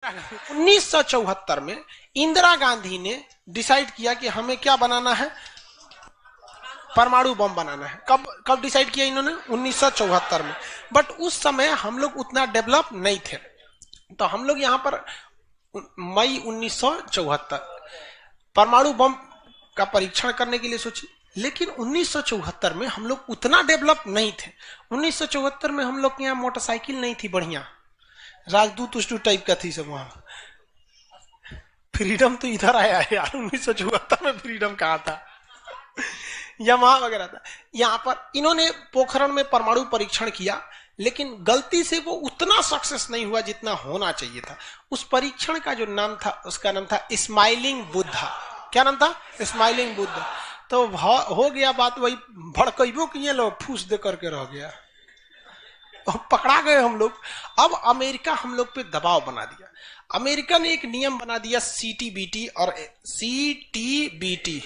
1974 में इंदिरा गांधी ने डिसाइड किया कि हमें क्या बनाना है, परमाणु बम बनाना है। कब कब डिसाइड किया इन्होंने? 1974 में। बट उस समय हम लोग उतना डेवलप नहीं थे, तो हम लोग यहां पर मई 1974 परमाणु बम का परीक्षण करने के लिए सोचे। लेकिन 1974 में हम लोग उतना डेवलप नहीं थे। 1974 में हम लोग के यहाँ मोटरसाइकिल नहीं थी बढ़िया, राजदूत उष्टूत टाइप का थी सब। वहां फ्रीडम तो इधर आया है यार, 1974 में फ्रीडम कहाँ था? यमाहा वगैरह था। यहां पर इन्होंने पोखरण में परमाणु परीक्षण किया, लेकिन गलती से वो उतना सक्सेस नहीं हुआ जितना होना चाहिए था। उस परीक्षण का जो नाम था, उसका नाम था स्माइलिंग बुद्धा। क्या नाम था? स्माइलिंग बुद्धा। तो हो गया बात वही, भड़कइबो किए लोग, फूस दे करके रह गया, पकड़ा गए हम लोग। अब अमेरिका हम लोग पे दबाव बना दिया। अमेरिका ने एक नियम बना दिया, सीटीबीटी और CTBT,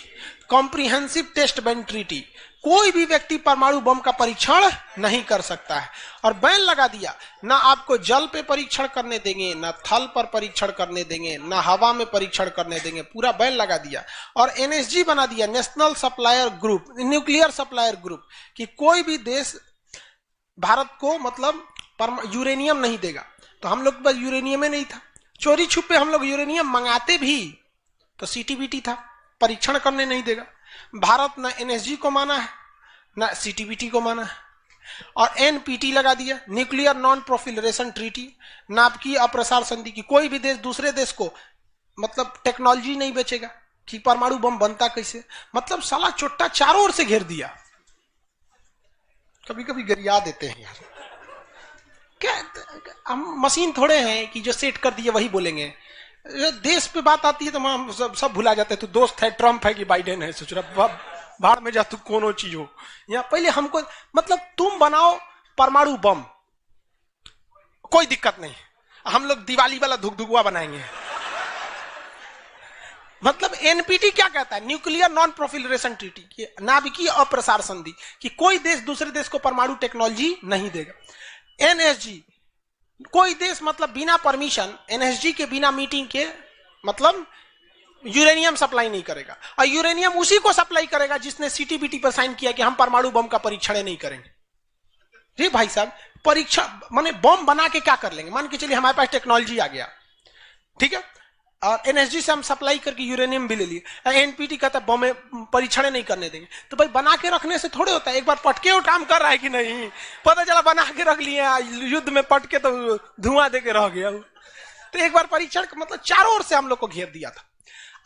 comprehensive test ban treaty. कोई भी व्यक्ति परमाणु बम का परीक्षण नहीं कर सकता है, और बैन लगा दिया। ना आपको जल पे परीक्षण करने देंगे, ना थल पर परीक्षण करने देंगे, ना हवा में परीक्षण करने देंगे, पूरा बैन लगा दिया। और एनएसजी बना दिया, national supplier group, nuclear supplier group, कि कोई भी देश भारत को मतलब यूरेनियम नहीं देगा। तो हम लोग के पास यूरेनियम नहीं था, चोरी छुपे हम लोग यूरेनियम मंगाते भी तो सीटीबीटी था, परीक्षण करने नहीं देगा। भारत ना एनएसजी को माना है, ना सीटीबीटी को माना है। और एनपीटी लगा दिया, न्यूक्लियर नॉन प्रोफिलरेशन ट्रीटी, नाभिकीय अप्रसार संधि, की कोई भी देश दूसरे देश को मतलब टेक्नोलॉजी नहीं बेचेगा कि परमाणु बम बनता कैसे। मतलब साला चोट्टा चारों ओर से घेर दिया। कभी कभी गरिया देते हैं यार, क्या हम मशीन थोड़े हैं कि जो सेट कर दिए वही बोलेंगे। देश पे बात आती है तो हम सब भुला जाते हैं। तू दोस्त है, ट्रम्प है कि बाइडेन है, सोच रहा बाहर में जा तू कोनो चीज हो। यहाँ पहले हमको मतलब तुम बनाओ परमाणु बम, कोई दिक्कत नहीं, हम लोग दिवाली वाला धुकधुकुआ बनाएंगे। मतलब एनपीटी क्या कहता है? न्यूक्लियर नॉन प्रोफिलरेशन ट्रीटी, नाभिकीय अप्रसार संधि, कि कोई देश दूसरे देश को परमाणु टेक्नोलॉजी नहीं देगा। एनएसजी, कोई देश मतलब बिना परमिशन, एनएसजी के बिना मीटिंग के मतलब यूरेनियम सप्लाई नहीं करेगा। और यूरेनियम उसी को सप्लाई करेगा जिसने सीटीबीटी पर साइन किया कि हम परमाणु बम का परीक्षण नहीं करेंगे। जी भाई साहब, परीक्षा माने बम बना के क्या कर लेंगे? मान के चलिए हमारे पास टेक्नोलॉजी आ गया, ठीक है, और एनएसजी से हम सप्लाई करके यूरेनियम भी ले लिए। एनपीटी कहता है बम परीक्षण नहीं करने देंगे। तो भाई बना के रखने से थोड़े होता है, एक बार पटके वो काम कर रहा है कि नहीं, पता चला बना के रख लिए, युद्ध में पटके तो धुआं दे के रह गया। तो एक बार परीक्षण मतलब चारों ओर से हम लोग को घेर दिया था।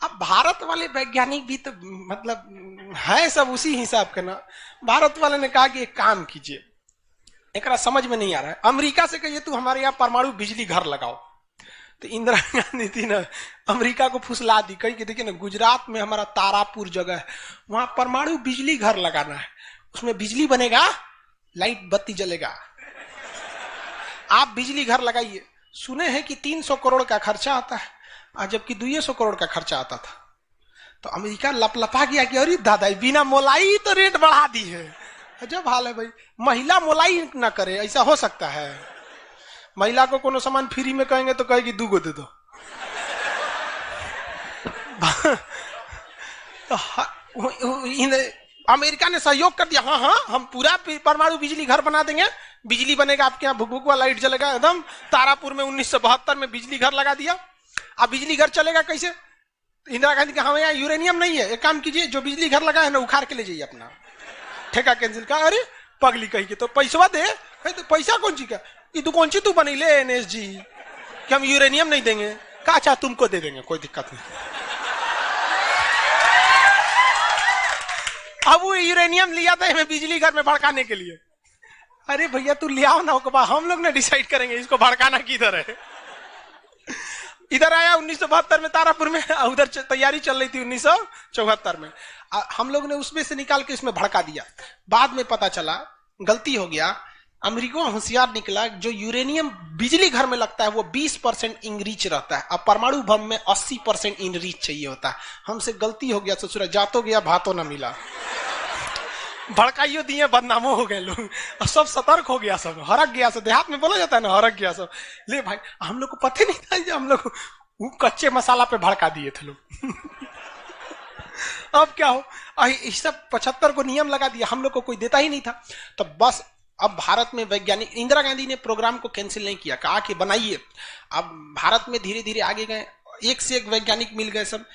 अब भारत वाले वैज्ञानिक भी तो मतलब है सब उसी हिसाब के ना। भारत वाले ने कहा कि एक काम कीजिए, एक समझ में नहीं आ रहा है, अमेरिका से कहिए तू हमारे यहाँ परमाणु बिजली घर लगाओ। तो इंदिरा गांधी थी ना, अमेरिका को फुसला दी, कही कि देखिए ना, गुजरात में हमारा तारापुर जगह है, वहां परमाणु बिजली घर लगाना है, उसमें बिजली बनेगा, लाइट बत्ती जलेगा, आप बिजली घर लगाइए। सुने हैं कि 300 करोड़ का खर्चा आता है, जबकि 200 करोड़ का खर्चा आता था। तो अमेरिका लपलपा गया कि अरे दादा, बिना मोलाई तो रेट बढ़ा दी है। अजब हाल है भाई, महिला मोलाई ना करे, ऐसा हो सकता है? महिला को कोनो सामान फ्री में कहेंगे तो कहेगी 2 गो दे दो। अमेरिका ने सहयोग कर दिया, हाँ हाँ हम पूरा परमाणु बिजली घर बना देंगे, बिजली बनेगा, आपके यहाँ भुक भुक वाला लाइट जलेगा एकदम। तारापुर में 1972 में बिजली घर लगा दिया। अब बिजली घर चलेगा कैसे? इंदिरा गांधी का हमें यहाँ यूरेनियम नहीं है, एक काम कीजिए, जो बिजली घर लगा है ना उखाड़ के ले जाइए, अपना ठेका कैंसिल का। अरे पगली कही के तो पैसा दे, तो पैसा कौन ची का, ये तू कौन सी तू बनी ले एनएसजी कि हम यूरेनियम नहीं देंगे? कहा अच्छा तुमको दे देंगे, कोई दिक्कत नहीं। अब वो यूरेनियम लिया था हमें बिजली घर में भड़काने के लिए। अरे भैया तू ले आओ ना, हम लोग ने डिसाइड करेंगे इसको भड़काना किधर है। इधर आया 1972 में तारापुर में, उधर तैयारी चल रही थी 1974 में। हम लोग ने उसमें से निकाल के इसमें भड़का दिया। बाद में पता चला गलती हो गया, अमेरिका होशियार निकला, जो यूरेनियम बिजली घर में लगता है वो 20% इनरीच रहता है, अब परमाणु बम में 80% इनरीच चाहिए होता है। हमसे गलती हो गया, ससुरा जातो गया भातो ना मिला। भड़काइयो दिए, बदनामो हो गए लोग, और सब सतर्क हो गया, सब हरक गया, सब देहात में बोला जाता है ना, हरक गया सब। ले भाई, हम लोग को पता नहीं था जो हम लोग वो कच्चे मसाला पे भड़का दिए थे लोग। अब क्या हो, इस सब 75 को नियम लगा दिया, हम लोग को कोई देता ही नहीं था। तो बस अब भारत में वैज्ञानिक, इंदिरा गांधी ने प्रोग्राम को कैंसिल नहीं किया, कहा कि बनाइए। अब भारत में धीरे धीरे आगे गए, एक से एक वैज्ञानिक मिल गए सब।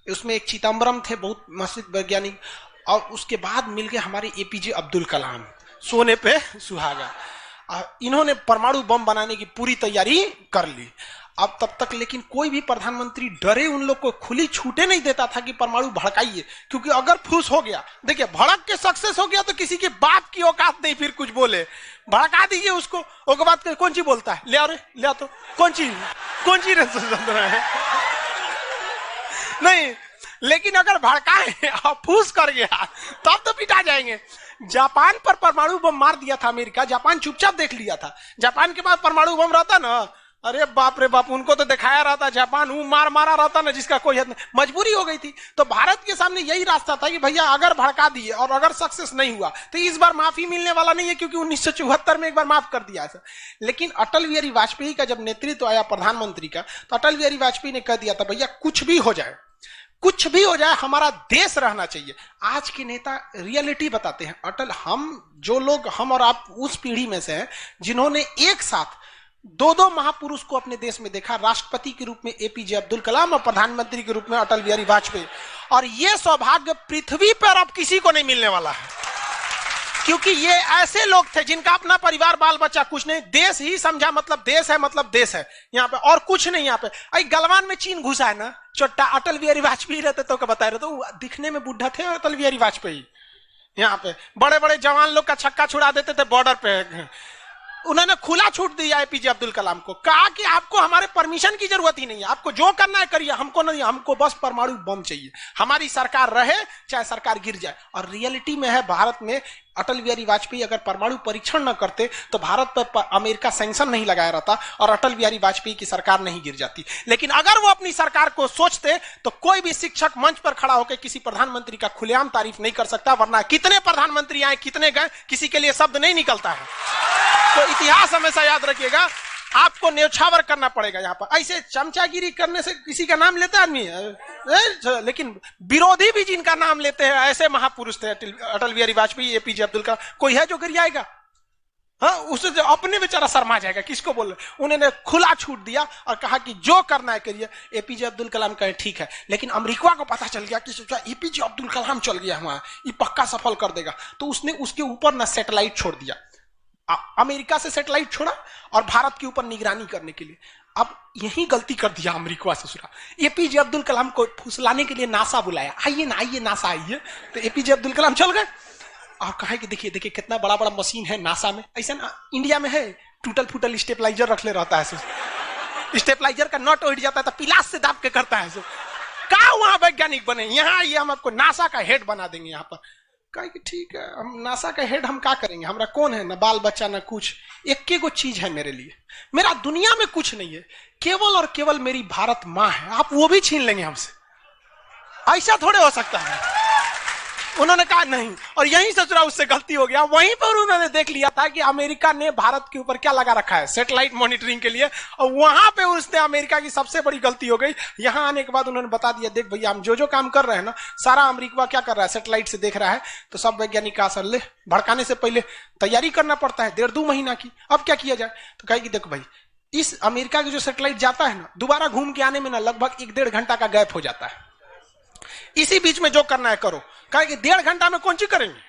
उसमें एक चिदम्बरम थे, बहुत मशहूर वैज्ञानिक, और उसके बाद मिल गए हमारे एपीजे अब्दुल कलाम, सोने पे सुहागा। इन्होंने परमाणु बम बनाने की पूरी तैयारी कर ली। अब तब तक लेकिन कोई भी प्रधानमंत्री डरे उन लोग को खुली छूटे नहीं देता था कि परमाणु भड़काइए, क्योंकि अगर फूस हो गया, देखिए भड़क के सक्सेस हो गया तो किसी के बाप की औकात नहीं फिर कुछ बोले। भड़का दीजिए उसको, उसके बाद कौन सी बोलता है, ले आओ रे, ले आओ तो कौन सी है नहीं। लेकिन अगर भड़काए और फूस कर गया तब तो पिटा जाएंगे। जापान पर परमाणु बम मार दिया था अमेरिका, जापान चुपचाप देख लिया था। जापान के पास परमाणु बम रहता ना, अरे बाप रे बाप, उनको तो दिखाया रहता, जापान वो मारा रहता ना जिसका कोई हद नहीं। मजबूरी हो गई थी। तो भारत के सामने यही रास्ता था कि भैया अगर भड़का दिए और अगर सक्सेस नहीं हुआ तो इस बार माफी मिलने वाला नहीं है, क्योंकि 1974 में एक बार माफ कर दिया था। लेकिन अटल बिहारी वाजपेयी का जब नेतृत्व आया प्रधानमंत्री का, तो अटल बिहारी वाजपेयी ने कह दिया था भैया कुछ भी हो जाए, कुछ भी हो जाए, हमारा देश रहना चाहिए। आज के नेता रियलिटी बताते हैं। अटल, हम और आप उस पीढ़ी में से हैं जिन्होंने एक साथ दो महापुरुष को अपने देश में देखा, राष्ट्रपति के रूप में एपीजे अब्दुल कलाम और प्रधानमंत्री के रूप में अटल बिहारी वाजपेयी। और यह सौभाग्य पृथ्वी पर अब किसी को नहीं मिलने वाला है, क्योंकि ये ऐसे लोग थे जिनका अपना परिवार बाल बच्चा कुछ नहीं, देश ही समझा मतलब देश है यहाँ पे, और कुछ नहीं। यहाँ पे गलवान में चीन घुसा है ना, चोट्टा अटल बिहारी वाजपेयी रहते तो बता रहे, तो दिखने में बुढ़ा थे अटल बिहारी वाजपेयी। यहाँ पे बड़े बड़े जवान लोग का छक्का छुड़ा देते थे बॉर्डर पे। उन्होंने खुला छूट दिया एपीजे अब्दुल कलाम को, कहा कि आपको हमारे परमिशन की जरूरत ही नहीं है, आपको जो करना है करिए, हमको नहीं, हमको बस परमाणु बम चाहिए, हमारी सरकार रहे चाहे सरकार गिर जाए। और रियलिटी में है, भारत में अटल बिहारी वाजपेयी अगर परमाणु परीक्षण न करते तो भारत पर अमेरिका सैंक्शन नहीं लगाया रहता और अटल बिहारी वाजपेयी की सरकार नहीं गिर जाती। लेकिन अगर वो अपनी सरकार को सोचते तो कोई भी शिक्षक मंच पर खड़ा होकर किसी प्रधानमंत्री का खुलेआम तारीफ नहीं कर सकता, वरना कितने प्रधानमंत्री आए, कितने गए, किसी के लिए शब्द नहीं निकलता है। तो इतिहास हमेशा याद रखिएगा, आपको न्यौछावर करना पड़ेगा। यहाँ पर ऐसे चमचागिरी करने से किसी का नाम लेता आदमी, लेकिन विरोधी भी जिनका नाम लेते हैं ऐसे महापुरुष थे अटल बिहारी वाजपेयी, एपीजे अब्दुल कलाम। कोई है जो गिरियाएगा? हाँ, उसे जो अपने बेचारा शर्मा जाएगा, किसको बोल रहे। उन्होंने खुला छूट दिया और कहा कि जो करना है करिए। एपीजे अब्दुल कलाम कहे ठीक है, लेकिन अमेरिका को पता चल गया कि सोचा एपीजे अब्दुल कलाम चल गया वहां, ये पक्का सफल कर देगा, तो उसने उसके ऊपर ना सैटेलाइट छोड़ दिया। अमेरिका से सैटेलाइट छोड़ा और भारत के ऊपर निगरानी करने के लिए। अब यही गलती कर दिया अमेरिका से सुना। एपीजे अब्दुल कलाम को फुसलाने के लिए नासा बुलाया, आइए ना, आइए नासा आइए। तो एपीजे अब्दुल कलाम चल गए और कहा कि देखिए देखिए कितना बड़ा बड़ा मशीन है नासा में। ऐसा ना इंडिया में है, टूटल फूटल स्टेबलाइजर रख ले रहता है, स्टेबलाइजर का नट उठ जाता है तो पिलास से दाब के करता है। कहा वहां वैज्ञानिक बने, यहाँ आइए, हम आपको नासा का हेड बना देंगे। यहाँ पर कहा कि ठीक है, हम नासा का हेड हम क्या करेंगे, हमारा कौन है, ना बाल बच्चा ना कुछ, एक को चीज है मेरे लिए, मेरा दुनिया में कुछ नहीं है, केवल और केवल मेरी भारत माँ है, आप वो भी छीन लेंगे हमसे, ऐसा थोड़े हो सकता है। उन्होंने कहा नहीं, और यहीं से चुरा उससे गलती हो गया। वहीं पर उन्होंने देख लिया था कि अमेरिका ने भारत के ऊपर क्या लगा रखा है, सैटेलाइट मॉनिटरिंग के लिए, और वहां पे उसने अमेरिका की सबसे बड़ी गलती हो गई। यहां आने के बाद उन्होंने बता दिया, देख भैया हम जो काम कर रहे हैं ना, सारा अमेरिका क्या कर रहा है, सैटेलाइट से देख रहा है। तो सब वैज्ञानिक का असर ले, भड़काने से पहले तैयारी करना पड़ता है 1.5-2 महीना की। अब क्या किया जाए, तो कहेगी देखो भाई, इस अमेरिका की जो सैटेलाइट जाता है ना, दोबारा घूम के आने में ना लगभग 1-1.5 घंटा का गैप हो जाता है। इसी बीच में जो करना है करो। कहा कि 1.5 घंटा में कौन सी करेंगे।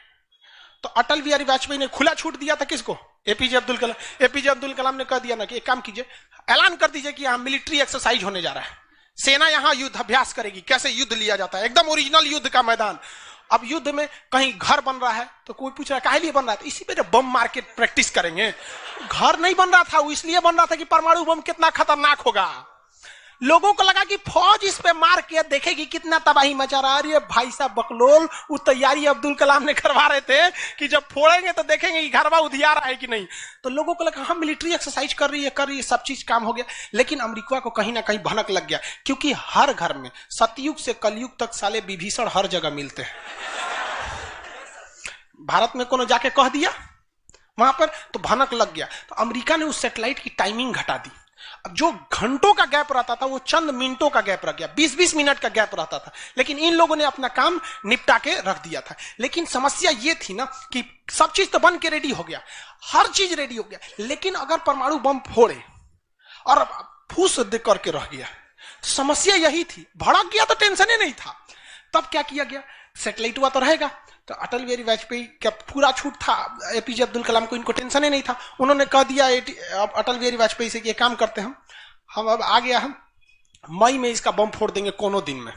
तो अटल बिहारी वाजपेयी ने खुला छूट दिया था किसको, एपीजे अब्दुल कलाम। एपीजे अब्दुल कलाम ने कह दिया ना कि एक काम कीजिए, ऐलान कर दीजिए कि यहाँ मिलिट्री एक्सरसाइज होने जा रहा है, सेना यहाँ युद्ध अभ्यास करेगी, कैसे युद्ध लिया जाता है, एकदम ओरिजिनल युद्ध का मैदान। अब युद्ध में कहीं घर बन रहा है तो कोई पूछ रहा है काहे लिए बन रहा है, तो इसी पे जब बम मार के प्रैक्टिस करेंगे। घर नहीं बन रहा था, वो इसलिए बन रहा था कि परमाणु बम कितना खतरनाक होगा। लोगों को लगा कि फौज इस पे मार के देखेगी कितना तबाही मचा रहा है। अरे भाई साहब बकलोल, वो तैयारी अब्दुल कलाम ने करवा रहे थे कि जब फोड़ेंगे तो देखेंगे कि घरवा उधिया रहा है कि नहीं। तो लोगों को लगा हम मिलिट्री एक्सरसाइज कर रही है, सब चीज काम हो गया। लेकिन अमेरिका को कहीं ना कहीं भनक लग गया, क्योंकि हर घर में सतयुग से कलयुग तक साले विभीषण हर जगह मिलते हैं। भारत में कोनो जाके कह दिया वहां पर तो भनक लग गया, तो अमेरिका ने उस सैटेलाइट की टाइमिंग घटा दी। अब जो घंटों का गैप रहता था वो चंद मिनटों का गैप रह गया, 20-20 मिनट का गैप रहता था, लेकिन इन लोगों ने अपना काम निपटा के रख दिया था। लेकिन समस्या ये थी ना कि सब चीज तो बन के रेडी हो गया, हर चीज रेडी हो गया, लेकिन अगर परमाणु बम फोड़े और फूस दे करके रह गया, समस्या यही थी। भड़क गया तो टेंशन ही नहीं था। तब क्या किया गया, सैटेलाइट हुआ तो रहेगा, तो अटल बिहारी वाजपेयी का पूरा छूट था, एपीजे अब्दुल कलाम को इनको टेंशन ही नहीं था। उन्होंने कह दिया अटल बिहारी वाजपेयी से कि ये काम करते हैं हम अब आ गया, हम मई में इसका बम फोड़ देंगे कोनो दिन में,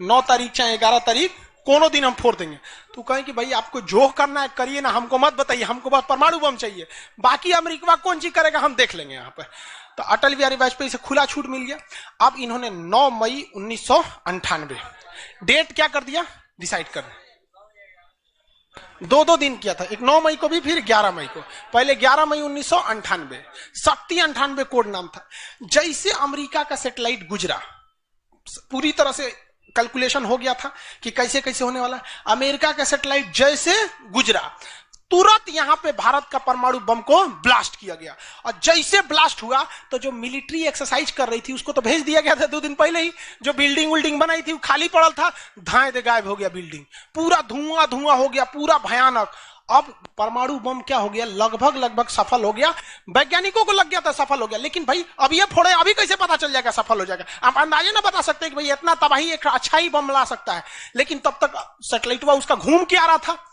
9 तारीख चाहे 11 तारीख कोनो दिन हम फोड़ देंगे। तो कहें कि भाई आपको जो करना है करिए ना, हमको मत बताइए, हमको बस परमाणु बम चाहिए, बाकी अमेरिका कौन चीज करेगा हम देख लेंगे यहाँ पर। तो अटल बिहारी वाजपेयी से खुला छूट मिल गया। अब इन्होंने 9 मई 1998 डेट क्या कर दिया, डिसाइड कर, 2 दिन किया था, एक 9 मई को भी, फिर 11 मई को। पहले 11 मई 1998 शक्ति 98 कोड नाम था। जैसे अमेरिका का सैटेलाइट गुजरा, पूरी तरह से कैलकुलेशन हो गया था कि कैसे कैसे होने वाला। अमेरिका का सैटेलाइट जैसे गुजरा तुरंत यहां पे भारत का परमाणु बम को ब्लास्ट किया गया, और जैसे ब्लास्ट हुआ तो जो मिलिट्री एक्सरसाइज कर रही थी उसको तो भेज दिया गया था 2 दिन पहले ही। जो बिल्डिंग विल्डिंग बनाई थी वो खाली पड़ल था, धाए दे गायब हो गया बिल्डिंग, पूरा धुआं धुआं हो गया, पूरा भयानक। अब परमाणु बम क्या हो गया, लगभग सफल हो गया। वैज्ञानिकों को लग गया था सफल हो गया, लेकिन भाई अब ये फोड़े, अभी कैसे पता चल जाएगा सफल हो जाएगा। आप अंदाजे ना बता सकते कि भाई इतना तबाही एक अच्छा ही बम ला सकता है। लेकिन तब तक सैटेलाइट उसका घूम के आ रहा था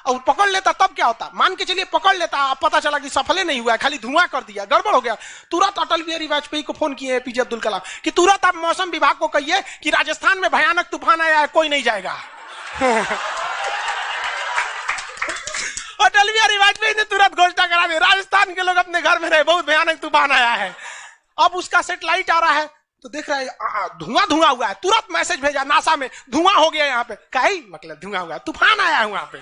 और पकड़ लेता तब क्या होता, मान के चलिए पकड़ लेता, अब पता चला कि सफल नहीं हुआ, खाली धुआं कर दिया, गड़बड़ हो गया। तुरंत अटल बिहारी वाजपेयी को फोन किए एपीजे अब्दुल कलाम कि तुरंत आप मौसम विभाग को कहिए कि राजस्थान में भयानक तूफान आया है, कोई नहीं जाएगा। अटल बिहारी वाजपेयी ने तुरंत घोषणा करा दी, राजस्थान के लोग अपने घर में रहे, बहुत भयानक तूफान आया है। अब उसका सैटेलाइट आ रहा है तो देख रहा है धुआं हुआ है, तुरंत मैसेज भेजा नासा में, धुआं हो गया यहाँ पे। कहीं मतलब धुआं हुआ, तूफान आया है वहां पे।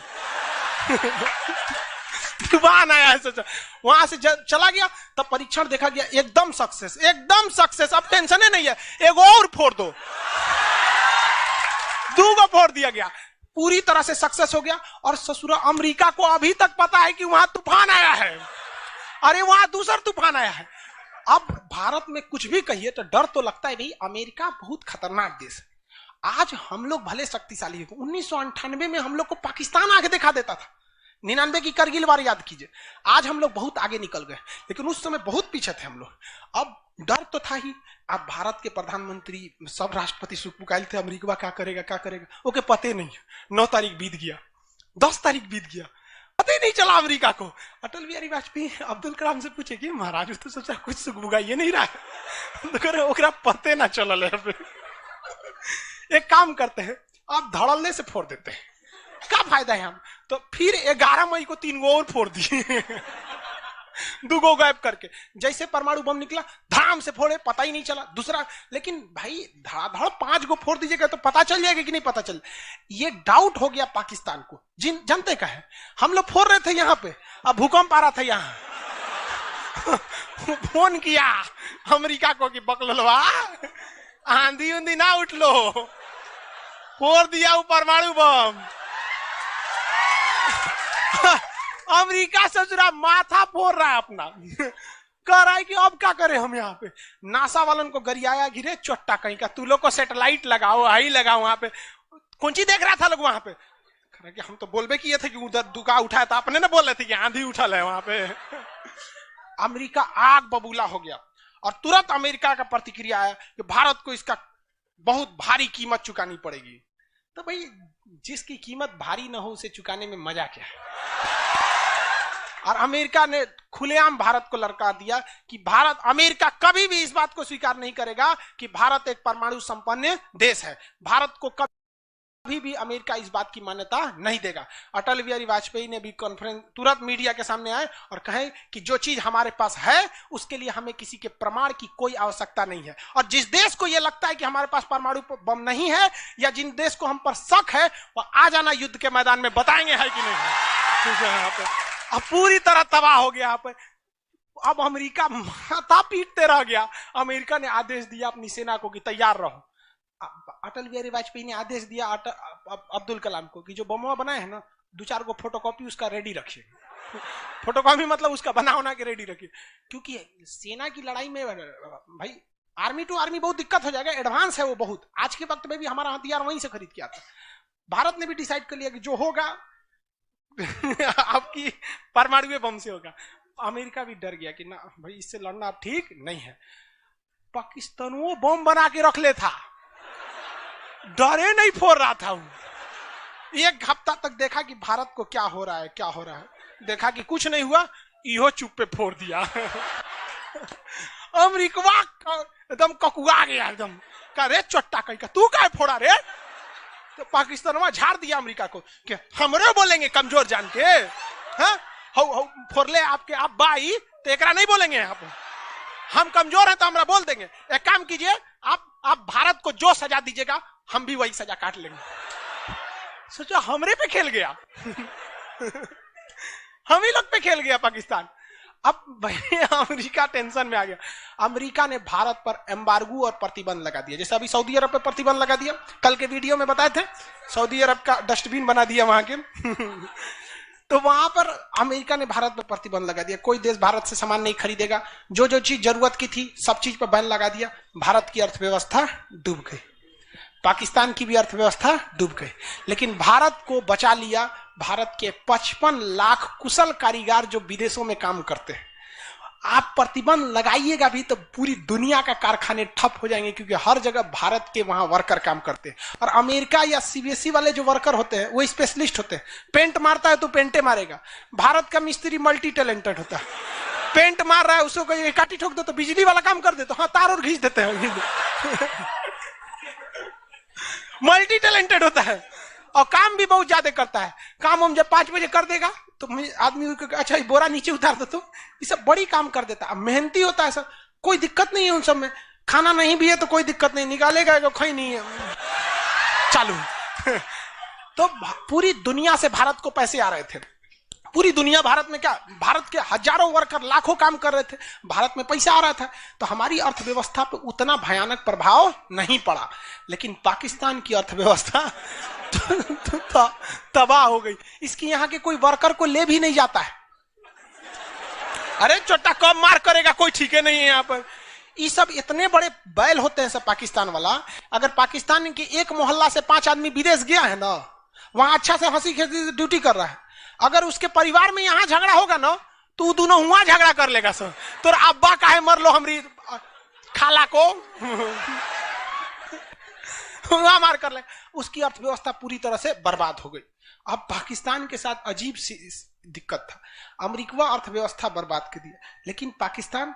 तूफान आया है, सोचा वहां से चला गया, तब परीक्षण देखा गया, एकदम सक्सेस। अब टेंशन ही नहीं है, एक और फोड़ दो, 2 को फोड़ दिया गया, पूरी तरह से सक्सेस हो गया। और ससुरा अमेरिका को अभी तक पता है कि वहां तूफान आया है, अरे वहां दूसरा तूफान आया है। अब भारत में कुछ भी कहिए तो डर तो लगता है, भाई अमेरिका बहुत खतरनाक देश है। आज हम लोग भले शक्तिशाली है, 1998 में हम लोग को पाकिस्तान आगे दिखा देता था, 99 की करगिल वार याद कीजिए। आज हम लोग बहुत आगे निकल गए, लेकिन उस समय बहुत पीछे थे हम लोग। अब डर तो था ही। अब भारत के प्रधानमंत्री सब राष्ट्रपति सुखपुकाइल थे, अमेरिका क्या करेगा ओके पते नहीं। 9 तारीख बीत गया, 10 तारीख बीत गया, पता ही नहीं चला अमेरिका को। अटल बिहारी वाजपेयी अब्दुल कलाम से पूछे कि महाराज तो सोचा कुछ सुखबुगाइए नहीं रहा, तो ओकरा पते ना चलल है। एक काम करते हैं, आप धड़ल्ले से फोड़ देते हैं, क्या फायदा है हम। तो फिर 11 मई को 3 गो और फोड़ दिए, 2 गो गायब करके। जैसे परमाणु बम निकला धाम से फोड़े, पता ही नहीं चला दूसरा। लेकिन भाई धड़ाधड़ 5 गो फोड़ दीजिएगा तो पता चल जाएगा कि नहीं पता चल। ये डाउट हो गया पाकिस्तान को, जनते का है। हम लोग फोड़ रहे थे यहाँ पे, अब भूकंप आ रहा था यहाँ। फोन किया अमेरिका को कि बकलवा आंधी उंधी ना उठ लो, फोड़ दिया वो परमाणु बम। अमेरिका ससुरा माथा फोड़ रहा है अपना, कह रहा है कि अब क्या करें हम। यहाँ पे नासा वालन को गरियाया, गिरे चोट्टा कहीं का, तू लोग को सैटेलाइट लगाओ, आई लगाओ। वहां पे कौन चीज देख रहा था लोग वहां पे, कह रहा कि हम तो बोलबे किए थे कि उधर दुका उठाया था, अपने ना बोल रहे थे कि आंधी उठल है वहां पे। अमेरिका आग बबूला हो गया, और तुरंत अमेरिका का प्रतिक्रिया आया कि भारत को इसका बहुत भारी कीमत चुकानी पड़ेगी। तो भाई जिसकी कीमत भारी ना हो उसे चुकाने में मजा क्या है। और अमेरिका ने खुलेआम भारत को लड़का दिया कि अमेरिका कभी भी इस बात को स्वीकार नहीं करेगा कि भारत एक परमाणु संपन्न देश है। भारत को कभी भी अमेरिका इस बात की मान्यता नहीं देगा। अटल बिहारी वाजपेयी ने भी कॉन्फ्रेंस तुरंत मीडिया के सामने आए और कहे कि जो चीज हमारे पास है उसके लिए हमें किसी के प्रमाण की कोई आवश्यकता नहीं है, और जिस देश को यह लगता है कि हमारे पास परमाणु बम नहीं है या जिन देश को हम पर शक है वो आ जाना युद्ध के मैदान में, बताएंगे है कि नहीं है। यहाँ पे अब पूरी तरह तबाह हो गया। यहाँ पे अब अमेरिका माथा पीटते रह गया। अमेरिका ने आदेश दिया अपनी सेना को कि तैयार रहो। अटल बिहारी वाजपेयी ने आदेश दिया अब्दुल कलाम को कि जो बम बनाए हैं ना दो चार को फोटोकॉपी उसका रेडी रखिए। फोटोकॉपी मतलब उसका बना के रेडी रखिए, क्योंकि सेना की लड़ाई में भाई आर्मी टू आर्मी बहुत दिक्कत हो जाएगा, एडवांस है वो बहुत। आज के वक्त में भी हमारा हथियार वहीं से खरीद के आता। भारत ने भी डिसाइड कर लिया कि जो होगा आपकी परमाणु बम से होगा। अमेरिका भी डर गया कि ना भाई इससे लड़ना अब ठीक नहीं है। पाकिस्तान वो बम बना के रख ले था, डरे नहीं फोड़ रहा था वो। एक हफ्ता तक देखा कि भारत को क्या हो रहा है क्या हो रहा है, देखा कि कुछ नहीं हुआ, इहो चुप पे फोड़ दिया। अमेरिका एकदम ककुआ गया, एकदम कह रे चोट्टा कहीं का तू क्या फोड़ा रे। तो पाकिस्तान वहां झाड़ दिया अमेरिका को कि हमरे बोलेंगे कमजोर जान के, हाँ फोड़ ले आपके आप बाई तो एकरा नहीं बोलेंगे आप, हम कमजोर हैं तो हमरा बोल देंगे। एक काम कीजिए आप भारत को जो सजा दीजिएगा हम भी वही सजा काट लेंगे। सोचो हमरे पे खेल गया। हम ही लोग पे खेल गया पाकिस्तान। अब भाई अमेरिका टेंशन में आ गया। अमेरिका ने भारत पर एम्बार्गो और प्रतिबंध लगा दिया, जैसे अभी सऊदी अरब पे प्रतिबंध लगा दिया, कल के वीडियो में बताए थे, सऊदी अरब का डस्टबिन बना दिया वहां के। तो वहां पर अमेरिका ने भारत पर प्रतिबंध लगा दिया, कोई देश भारत से सामान नहीं खरीदेगा, जो जो चीज जरूरत की थी सब चीज पर बैन लगा दिया। भारत की अर्थव्यवस्था डूब गई, पाकिस्तान की भी अर्थव्यवस्था डूब गई, लेकिन भारत को बचा लिया भारत के 55 लाख कुशल कारीगर जो विदेशों में काम करते हैं। आप प्रतिबंध लगाइएगा भी तो पूरी दुनिया का कारखाने ठप हो जाएंगे, क्योंकि हर जगह भारत के वहां वर्कर काम करते हैं। और अमेरिका या सीबीएसई वाले जो वर्कर होते हैं वो स्पेशलिस्ट होते हैं, पेंट मारता है तो पेंटे मारेगा। भारत का मिस्त्री मल्टी टैलेंटेड होता है, पेंट मार रहा है उसको काटी ठोक दो तो बिजली वाला काम कर दे, तो हाँ तार और घींच देते हैं। मल्टी टैलेंटेड होता है और काम भी बहुत ज्यादा करता है। काम हम जब 5 बजे कर देगा तो आदमी अच्छा बोरा नीचे उतार दो, तो ये सब बड़ी काम कर देता है, मेहनती होता है सर, कोई दिक्कत नहीं है उन सब में। खाना नहीं भी है तो कोई दिक्कत नहीं, निकालेगा तो खई नहीं है चालू। तो पूरी दुनिया से भारत को पैसे आ रहे थे, पूरी दुनिया भारत में क्या, भारत के हजारों वर्कर लाखों काम कर रहे थे, भारत में पैसा आ रहा था, तो हमारी अर्थव्यवस्था पे उतना भयानक प्रभाव नहीं पड़ा। लेकिन पाकिस्तान की अर्थव्यवस्था तबाह हो गई। इसकी यहाँ के कोई वर्कर को ले भी नहीं जाता है। अरे चोटा कब मार करेगा कोई ठीक है नहीं है यहाँ पर। ये सब इतने बड़े बैल होते हैं सब पाकिस्तान वाला। अगर पाकिस्तान के एक मोहल्ला से 5 आदमी विदेश गया है ना, वहां अच्छा से हंसी खेसी ड्यूटी कर रहा है, अगर उसके परिवार में यहाँ झगड़ा होगा ना तो दोनों हुआ झगड़ा कर लेगा सर, तो अब्बा काहे मर लो हमरी खाला को हुआ मार कर ले। उसकी अर्थव्यवस्था पूरी तरह से बर्बाद हो गई। अब पाकिस्तान के साथ अजीब सी दिक्कत था, अमेरिका अर्थव्यवस्था बर्बाद कर दिया, लेकिन पाकिस्तान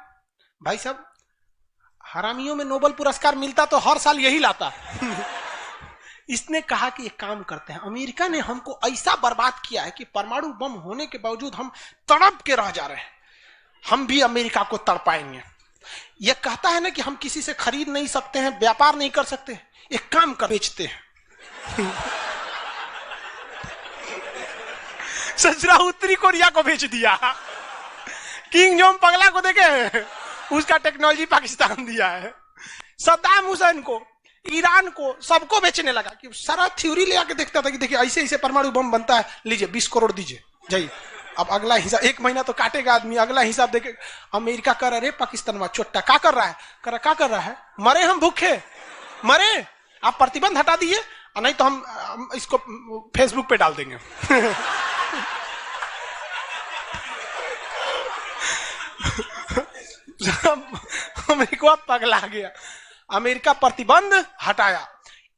भाई साहब हरामियों में नोबेल पुरस्कार मिलता तो हर साल यही लाता। इसने कहा कि एक काम करते हैं, अमेरिका ने हमको ऐसा बर्बाद किया है कि परमाणु बम होने के बावजूद हम तड़प के रह जा रहे हैं, हम भी अमेरिका को तड़पाएंगे। यह कहता है ना कि हम किसी से खरीद नहीं सकते हैं, व्यापार नहीं कर सकते, एक काम कर बेचते हैं। सजरा उत्तरी कोरिया को बेच दिया, किंग जोंग पगला को देखे उसका टेक्नोलॉजी पाकिस्तान दिया है, सद्दाम हुसैन को, ईरान को, सबको बेचने लगा। कि सारा थ्योरी ले आके देखता था कि देखिए ऐसे ऐसे परमाणु बम बनता है, लीजिए 20 करोड़ दीजिए जाइए। अब अगला हिसाब 1 महीना तो काटेगा आदमी, अगला हिसाब देखे। अमेरिका कर रहा है पाकिस्तान में चोट्टा क्या कर रहा है, क्या कर रहा है, मरे हम भूखे मरे, आप प्रतिबंध हटा दीजिए नहीं तो हम इसको फेसबुक पे डाल देंगे। अमेरिका पगला गया, अमेरिका प्रतिबंध हटाया।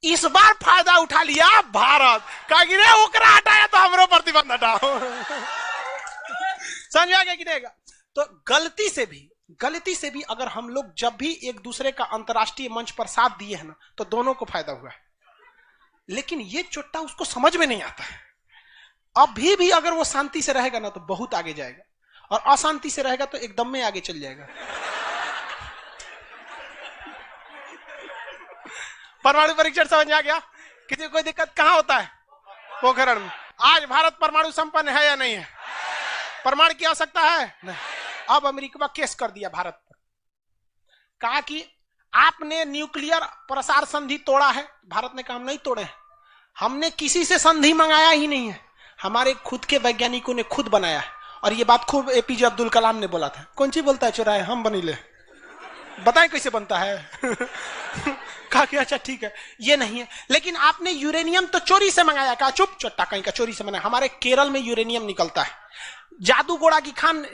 इस बार फायदा उठा लिया भारत, कहा कि रे ओकरा हटाया तो हमरो प्रतिबंध हटाओ। समझ आ गया कि देगा। तो गलती से भी अगर हम लोग जब भी एक दूसरे का अंतरराष्ट्रीय मंच पर साथ दिए हैं ना तो दोनों को फायदा हुआ है, लेकिन ये चोट्टा उसको समझ में नहीं आता है। अभी भी अगर वो शांति से रहेगा ना तो बहुत आगे जाएगा, और अशांति से रहेगा तो एकदम में आगे चल जाएगा। परमाणु परीक्षण समझ आ गया, किसी कोई दिक्कत कहां होता है, पोखरण में। आज भारत परमाणु संपन्न है या नहीं है, परमाणु की आवश्यकता है नहीं। अब अमेरिका केस कर दिया भारत पर, कहा कि आपने न्यूक्लियर प्रसार संधि तोड़ा है। भारत ने कहा हम नहीं तोड़े हैं, हमने किसी से संधि मंगाया ही नहीं है, हमारे खुद के वैज्ञानिकों ने खुद बनाया है। और ये बात खूब एपीजे अब्दुल कलाम ने बोला था। कौन सी बोलता है चौराहे हम बनीले, बताएं कैसे बनता है। कहा कि अच्छा ठीक है, ये नहीं है। लेकिन आपने यूरेनियम तो चोरी से मंगाया, कहा चुप चट्टा कहीं का, चोरी से मंगाया। हमारे केरल में यूरेनियम निकलता है, जादूगोड़ा की खान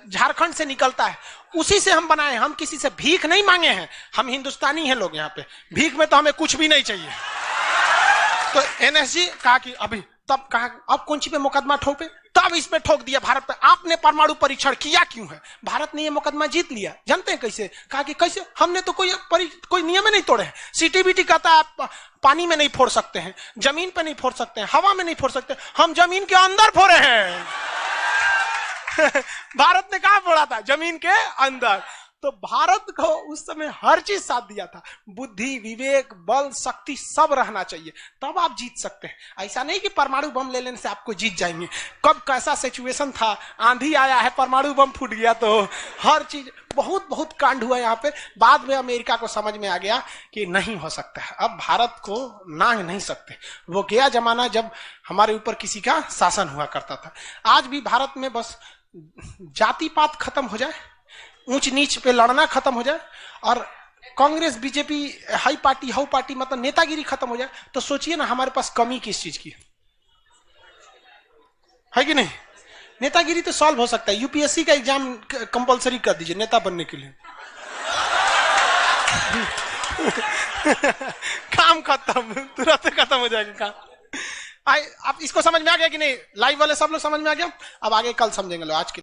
झारखंड से निकलता है, उसी से हम बनाए। हम किसी से भीख नहीं मांगे हैं, हम हिंदुस्तानी हैं लोग, यहाँ पे भीख में तो हमें कुछ भी नहीं चाहिए। तो एनएसजी कहा कि अभी, तब कहा अब कौन सी पे मुकदमा ठोके, तब इस पे ठोक दिया भारत पे, आपने परमाणु परीक्षण किया क्यों है। भारत ने ये मुकदमा जीत लिया। जानते हैं कैसे? कहा कि कैसे, हमने तो कोई नियम नहीं तोड़े हैं। सीटीबीटी कहता है आप पानी में नहीं फोड़ सकते हैं, जमीन पे नहीं फोड़ सकते हैं, हवा में नहीं फोड़ सकते, हम जमीन के अंदर फोड़े हैं। भारत ने कहा फोड़ा था, जमीन के अंदर। तो भारत को उस समय हर चीज साथ दिया था, बुद्धि, विवेक, बल, शक्ति सब रहना चाहिए, तब आप जीत सकते हैं। ऐसा नहीं कि परमाणु बम ले लेने से आपको जीत जाएंगे। कब कैसा सिचुएशन था, आंधी आया है, परमाणु बम फूट गया, तो हर चीज बहुत बहुत कांड हुआ यहाँ पे। बाद में अमेरिका को समझ में आ गया कि नहीं हो सकता है, अब भारत को नांग नहीं सकते। वो गया जमाना जब हमारे ऊपर किसी का शासन हुआ करता था। आज भी भारत में बस जाति पात खत्म हो जाए, ऊंच नीच पे लड़ना खत्म हो जाए, और Congress BJP high party how party मतलब नेतागिरी खत्म हो जाए, तो सोचिए ना हमारे पास कमी किस चीज की है कि नहीं। नेतागिरी तो सॉल्व हो सकता है। यूपीएससी का एग्जाम कंपलसरी कर दीजिए नेता बनने के लिए। काम खत्म, तुरंत खत्म हो जाएगा काम। आप इसको समझ में आ गया कि नहीं? लाइव वाले सब लोग समझ में आ गया? अब आगे कल समझेंगे लोग। आज के